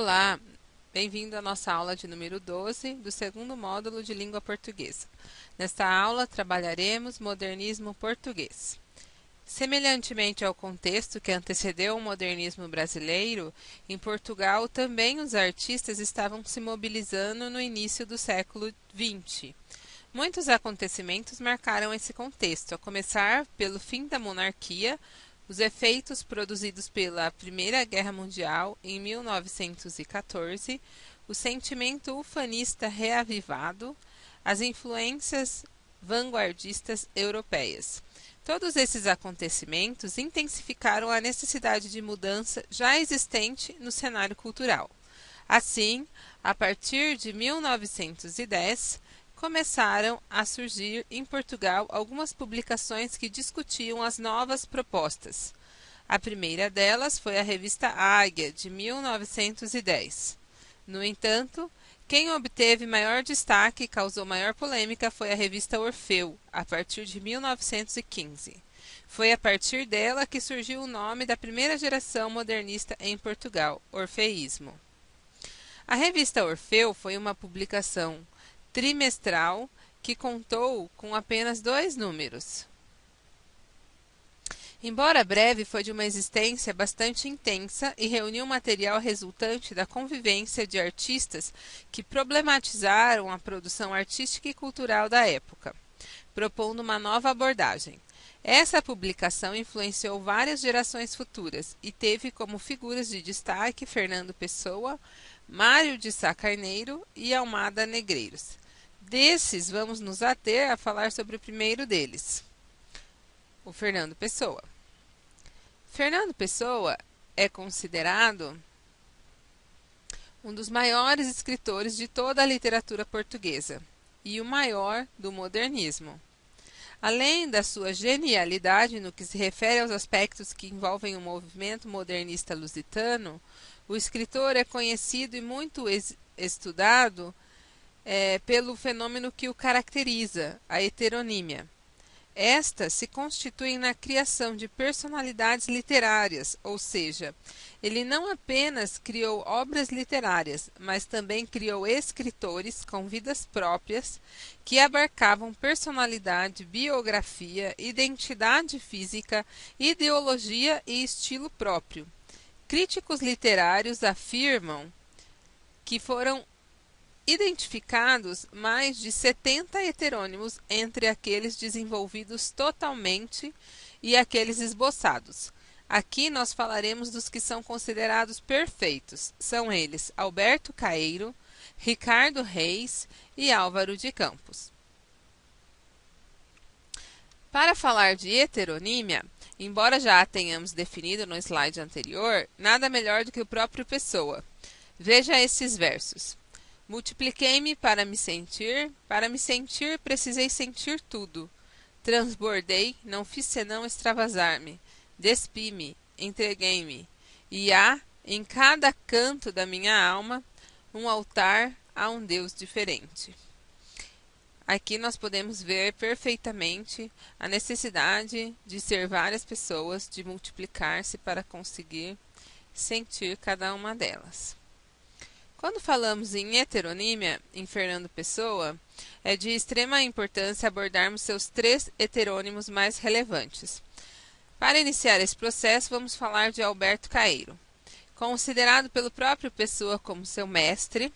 Olá, bem-vindo à nossa aula de número 12 do segundo módulo de língua portuguesa. Nesta aula trabalharemos modernismo português. Semelhantemente ao contexto que antecedeu o modernismo brasileiro, em Portugal também os artistas estavam se mobilizando no início do século XX. Muitos acontecimentos marcaram esse contexto, a começar pelo fim da monarquia, os efeitos produzidos pela Primeira Guerra Mundial em 1914, o sentimento ufanista reavivado, as influências vanguardistas europeias. Todos esses acontecimentos intensificaram a necessidade de mudança já existente no cenário cultural. Assim, a partir de 1910, começaram a surgir em Portugal algumas publicações que discutiam as novas propostas. A primeira delas foi a revista Águia, de 1910. No entanto, quem obteve maior destaque e causou maior polêmica foi a revista Orfeu, a partir de 1915. Foi a partir dela que surgiu o nome da primeira geração modernista em Portugal, Orfeísmo. A revista Orfeu foi uma publicação trimestral que contou com apenas 2 números. Embora breve, foi de uma existência bastante intensa e reuniu material resultante da convivência de artistas que problematizaram a produção artística e cultural da época, propondo uma nova abordagem. Essa publicação influenciou várias gerações futuras e teve como figuras de destaque Fernando Pessoa, Mário de Sá Carneiro e Almada Negreiros. Desses, vamos nos ater a falar sobre o primeiro deles, o Fernando Pessoa. Fernando Pessoa é considerado um dos maiores escritores de toda a literatura portuguesa e o maior do modernismo. Além da sua genialidade no que se refere aos aspectos que envolvem o movimento modernista lusitano, o escritor é conhecido e muito estudado pelo fenômeno que o caracteriza, a heteronímia. Estas se constituem na criação de personalidades literárias, ou seja, ele não apenas criou obras literárias, mas também criou escritores com vidas próprias que abarcavam personalidade, biografia, identidade física, ideologia e estilo próprio. Críticos literários afirmam que foram identificados mais de 70 heterônimos entre aqueles desenvolvidos totalmente e aqueles esboçados. Aqui nós falaremos dos que são considerados perfeitos. São eles Alberto Caeiro, Ricardo Reis e Álvaro de Campos. Para falar de heteronímia, embora já a tenhamos definido no slide anterior, nada melhor do que o próprio Pessoa. Veja esses versos. Multipliquei-me para me sentir precisei sentir tudo. Transbordei, não fiz senão extravasar-me. Despi-me, entreguei-me. E há, em cada canto da minha alma, um altar a um Deus diferente. Aqui nós podemos ver perfeitamente a necessidade de ser várias pessoas, de multiplicar-se para conseguir sentir cada uma delas. Quando falamos em heteronímia, em Fernando Pessoa, é de extrema importância abordarmos seus 3 heterônimos mais relevantes. Para iniciar esse processo, vamos falar de Alberto Caeiro. Considerado pelo próprio Pessoa como seu mestre,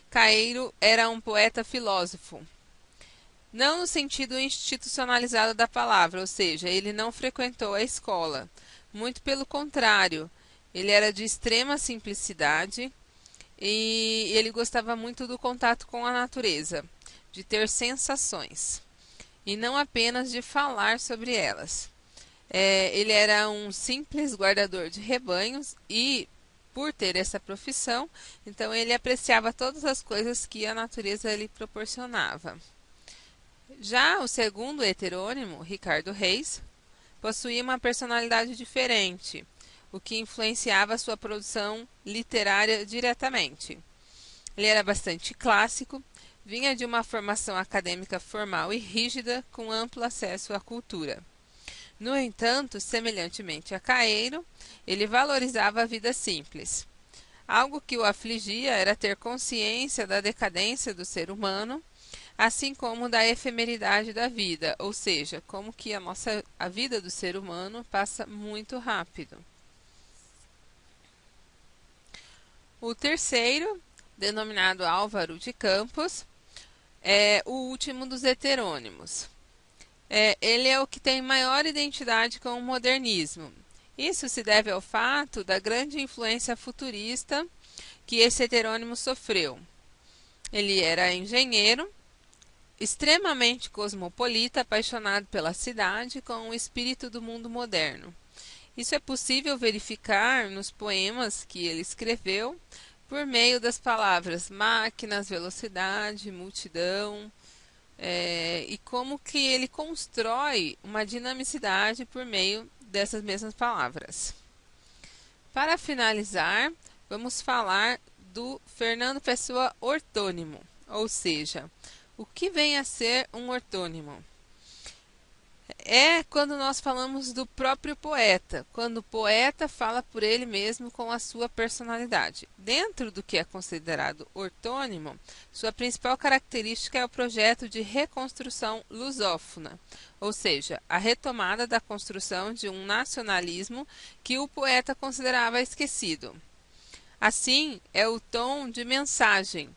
Caeiro era um poeta-filósofo. Não no sentido institucionalizado da palavra, ou seja, ele não frequentou a escola. Muito pelo contrário, ele era de extrema simplicidade, e ele gostava muito do contato com a natureza, de ter sensações, e não apenas de falar sobre elas. Ele era um simples guardador de rebanhos e, por ter essa profissão, então ele apreciava todas as coisas que a natureza lhe proporcionava. Já o segundo heterônimo, Ricardo Reis, possuía uma personalidade diferente, o que influenciava sua produção literária diretamente. Ele era bastante clássico, vinha de uma formação acadêmica formal e rígida, com amplo acesso à cultura. No entanto, semelhantemente a Caeiro, ele valorizava a vida simples. Algo que o afligia era ter consciência da decadência do ser humano, assim como da efemeridade da vida, ou seja, como que a vida do ser humano passa muito rápido. O terceiro, denominado Álvaro de Campos, é o último dos heterônimos. Ele é o que tem maior identidade com o modernismo. Isso se deve ao fato da grande influência futurista que esse heterônimo sofreu. Ele era engenheiro, extremamente cosmopolita, apaixonado pela cidade, com o espírito do mundo moderno. Isso é possível verificar nos poemas que ele escreveu por meio das palavras máquinas, velocidade, multidão, e como que ele constrói uma dinamicidade por meio dessas mesmas palavras. Para finalizar, vamos falar do Fernando Pessoa ortônimo, ou seja, o que vem a ser um ortônimo? É quando nós falamos do próprio poeta, quando o poeta fala por ele mesmo com a sua personalidade. Dentro do que é considerado ortônimo, sua principal característica é o projeto de reconstrução lusófona, ou seja, a retomada da construção de um nacionalismo que o poeta considerava esquecido. Assim, é o tom de Mensagem,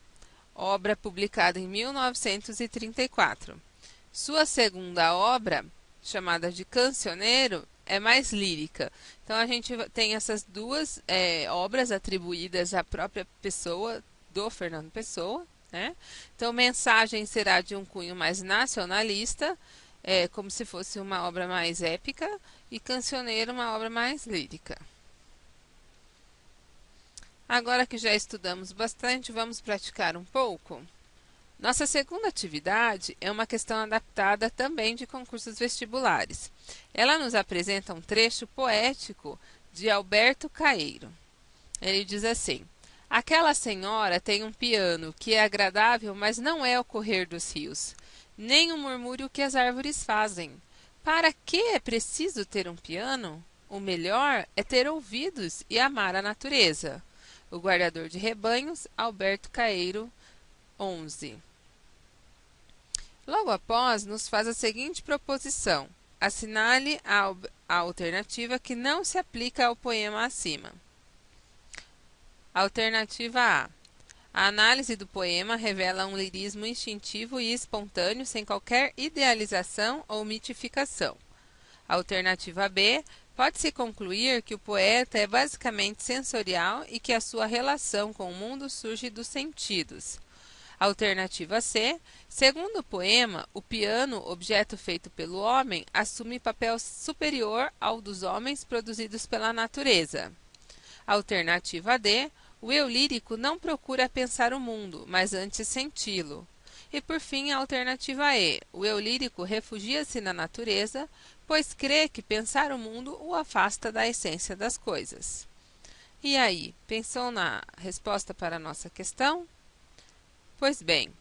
obra publicada em 1934. Sua segunda obra, chamada de Cancioneiro, é mais lírica. Então a gente tem essas duas obras atribuídas à própria pessoa do Fernando Pessoa, né? Então Mensagem será de um cunho mais nacionalista, como se fosse uma obra mais épica, e Cancioneiro uma obra mais lírica. Agora que já estudamos bastante, vamos praticar um pouco? Nossa segunda atividade é uma questão adaptada também de concursos vestibulares. Ela nos apresenta um trecho poético de Alberto Caeiro. Ele diz assim: aquela senhora tem um piano que é agradável, mas não é o correr dos rios, nem o murmúrio que as árvores fazem. Para que é preciso ter um piano? O melhor é ter ouvidos e amar a natureza. O Guardador de Rebanhos, Alberto Caeiro, 11. Logo após, nos faz a seguinte proposição: assinale a alternativa que não se aplica ao poema acima. Alternativa A. A análise do poema revela um lirismo instintivo e espontâneo, sem qualquer idealização ou mitificação. Alternativa B. Pode-se concluir que o poeta é basicamente sensorial e que a sua relação com o mundo surge dos sentidos. Alternativa C. Segundo o poema, o piano, objeto feito pelo homem, assume papel superior ao dos homens produzidos pela natureza. Alternativa D. O eu lírico não procura pensar o mundo, mas antes senti-lo. E por fim, a alternativa E. O eu lírico refugia-se na natureza, pois crê que pensar o mundo o afasta da essência das coisas. E aí, pensou na resposta para a nossa questão? Pois bem,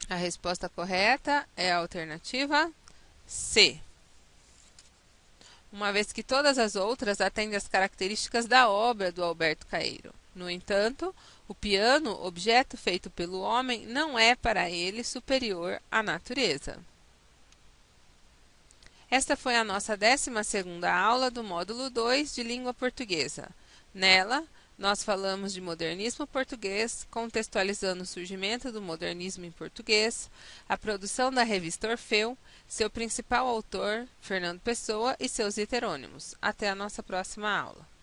a resposta correta é a alternativa C, uma vez que todas as outras atendem às características da obra do Alberto Caeiro. No entanto, o piano, objeto feito pelo homem, não é para ele superior à natureza. Esta foi a nossa 12ª aula do módulo 2 de língua portuguesa. Nela, nós falamos de modernismo português, contextualizando o surgimento do modernismo em português, a produção da revista Orfeu, seu principal autor, Fernando Pessoa, e seus heterônimos. Até a nossa próxima aula.